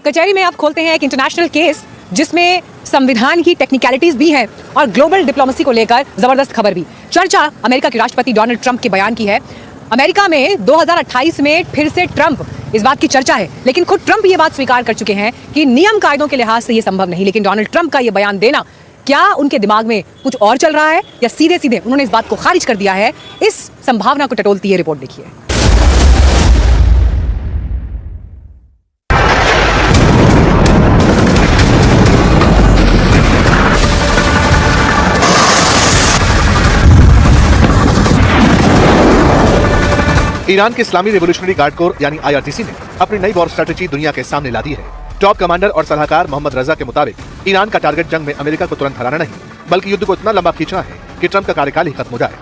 कचहरी में आप खोलते हैं एक इंटरनेशनल केस जिसमें संविधान की टेक्निकलिटीज भी हैं और ग्लोबल डिप्लोमेसी को लेकर जबरदस्त खबर भी। चर्चा अमेरिका के राष्ट्रपति डोनाल्ड ट्रंप के बयान की है। अमेरिका में 2028 में फिर से ट्रंप, इस बात की चर्चा है, लेकिन खुद ट्रंप ये बात स्वीकार कर चुके हैं कि नियम कायदों के लिहाज से ये संभव नहीं। लेकिन डोनाल्ड ट्रंप का ये बयान देना, क्या उनके दिमाग में कुछ और चल रहा है या सीधे सीधे उन्होंने इस बात को खारिज कर दिया है? इस संभावना को टटोलती है रिपोर्ट, देखिए। ईरान के इस्लामी रिवोल्यूशनरी गार्ड कोर यानी IRGC ने अपनी नई वॉर स्ट्रेटेजी दुनिया के सामने ला दी है। टॉप कमांडर और सलाहकार मोहम्मद रजा के मुताबिक ईरान का टारगेट जंग में अमेरिका को तुरंत हराना नहीं, बल्कि युद्ध को इतना लंबा खींचना है कि ट्रंप का कार्यकाल ही खत्म हो जाए।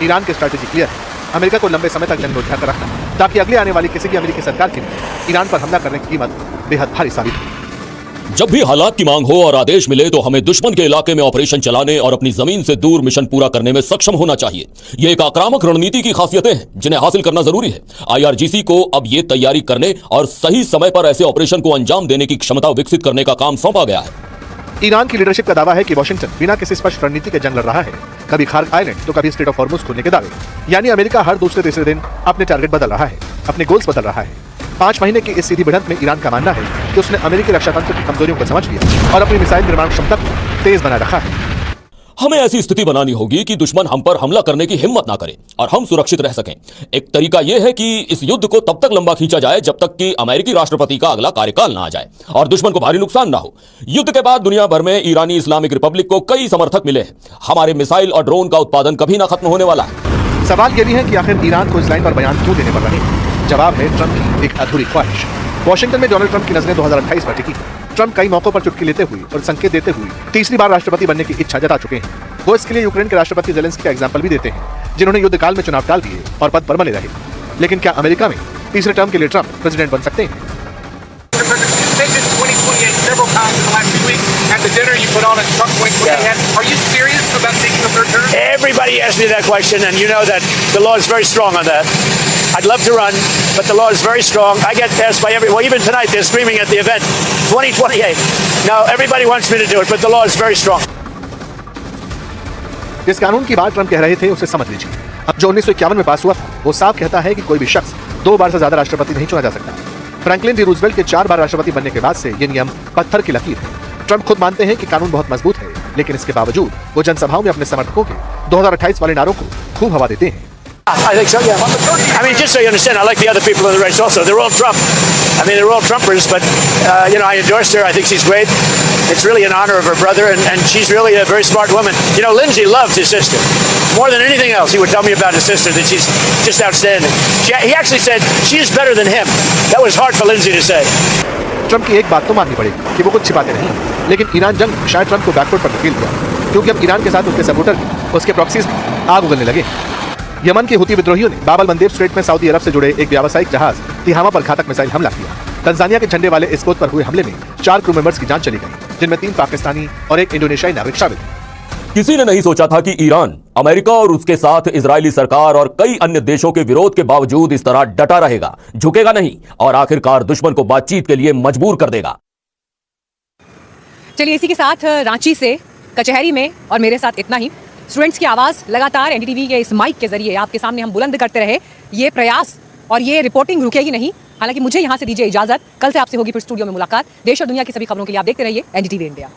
ईरान की स्ट्रेटेजी क्लियर है, अमेरिका को लंबे समय तक जंग में उलझा कर रखना, ताकि अगले आने वाली किसी भी अमेरिकी सरकार के लिए ईरान पर हमला करने की कीमत बेहद भारी साबित हो। जब भी हालात की मांग हो और आदेश मिले तो हमें दुश्मन के इलाके में ऑपरेशन चलाने और अपनी जमीन से दूर मिशन पूरा करने में सक्षम होना चाहिए। ये एक आक्रामक रणनीति की खासियतें हैं जिन्हें हासिल करना जरूरी है। IRGC को अब ये तैयारी करने और सही समय पर ऐसे ऑपरेशन को अंजाम देने की क्षमता विकसित करने का काम सौंपा गया है। ईरान की लीडरशिप का दावा है कि वॉशिंगटन बिना किसी स्पष्ट रणनीति के जंग लड़ रहा है। कभी खार्क आइलैंड तो कभी स्ट्रेट ऑफ हॉर्मुज खोलने के दावे, यानी अमेरिका हर दूसरे तीसरे दिन अपने टारगेट बदल रहा है, अपने गोल्स बदल रहा है। 5 महीने की इस सीधी भिड़ंत में ईरान का मानना है कि उसने अमेरिकी रक्षा तंत्र की कमजोरियों को समझ लिया और अपनी मिसाइल निर्माण क्षमता को तेज बना रखा है। हमें ऐसी स्थिति बनानी होगी कि दुश्मन हम पर हमला करने की हिम्मत ना करे और हम सुरक्षित रह सकें। एक तरीका यह है कि इस युद्ध को तब तक लंबा खींचा जाए जब तक कि अमेरिकी राष्ट्रपति का अगला कार्यकाल ना आ जाए और दुश्मन को भारी नुकसान ना हो। युद्ध के बाद दुनिया भर में ईरानी इस्लामिक रिपब्लिक को कई समर्थक मिले हैं। हमारे मिसाइल और ड्रोन का उत्पादन कभी ना खत्म होने वाला है। सवाल यह भी है कि आखिर ईरान को इस लाइन पर बयान क्यों देने पड़ रहे हैं? जवाब है ट्रंप की एक अधूरी ख्वाहिश। वॉशिंगटन में डोनाल्ड ट्रंप की नजरें 2028 पर टिकी। ट्रंप कई मौकों पर चुटकी लेते हुए और संकेत देते हुए तीसरी बार राष्ट्रपति बनने की इच्छा जता चुके हैं। वो इसके लिए यूक्रेन के राष्ट्रपति ज़ेलेंस्की का एग्जाम्पल भी देते हैं, जिन्होंने युद्ध काल में चुनाव टाल दिए और पद पर बने रहे। लेकिन क्या अमेरिका में तीसरे टर्म के लिए ट्रंप प्रेसिडेंट बन सकते हैं? Everybody asked me that question, and you know that the law is very strong on that. I'd love to run, but the law is very strong. I get asked by well, even tonight they're screaming at the event, 2028. No, everybody wants me to do it, but the law is very strong. जिस कानून की बात Trump कह रहे थे उसे समझ लीजिए। अब जो 1951 में पास हुआ था वो साफ कहता है कि कोई भी शख्स 2 बार से ज्यादा राष्ट्रपति नहीं चुना जा सकता। फ्रैंकलिन डी रूजवेल्ट के 4 बार राष्ट्रपति बनने के बाद से ये नियम पत्थर की लकीर है। ट्रंप खुद मानते हैं कि कानून बहुत मजबूत है, लेकिन इसके बावजूद वो जनसभाओं में अपने समर्थकों के 2028 वाले नारों को खूब हवा देते हैं। I think so, yeah. I mean, just so you understand, I like the other people in the race also. They're all Trump. I mean, they're all Trumpers, but, I endorsed her. I think she's great. It's really an honor of her brother, and she's really a very smart woman. Lindsey loved his sister. More than anything else, he would tell me about his sister, that she's just outstanding. He actually said, she's better than him. That was hard for Lindsey to say. Trump की एक बात तो माननी पड़ेगी कि वो कुछ छिपाते नहीं, लेकिन ईरान जंग शायद ट्रंप को बैकफुट पर धकेल दिया, क्योंकि अब ईरान के साथ उसके सपोर्टर, उसके प्रॉक्सीज आग उगलने लगे। यमन के हुती विद्रोहियों ने बाब अल मंदेब स्ट्रेट में सऊदी अरब से जुड़े एक व्यावसायिक जहाज तिहामा पर घातक मिसाइल हमला किया। तंजानिया के झंडे वाले इस पोत पर हुए हमले में 4 क्रू मेंबर्स की जान चली गई, जिनमें 3 पाकिस्तानी और 1 इंडोनेशियाई नागरिक शामिल थे। किसी ने नहीं सोचा था कि ईरान अमेरिका और उसके साथ इजरायली सरकार और कई अन्य देशों के विरोध के बावजूद इस तरह डटा रहेगा, झुकेगा नहीं और आखिरकार दुश्मन को बातचीत के लिए मजबूर कर देगा। चलिए, इसी के साथ रांची से कचहरी में और मेरे साथ इतना ही। स्टूडेंट्स की आवाज़ लगातार NDTV के इस माइक के जरिए आपके सामने हम बुलंद करते रहे। ये प्रयास और ये रिपोर्टिंग रुकेगी नहीं। हालांकि मुझे यहाँ से दीजिए इजाज़त। कल से आपसे होगी फिर स्टूडियो में मुलाकात। देश और दुनिया की सभी खबरों के लिए आप देखते रहिए NDTV इंडिया।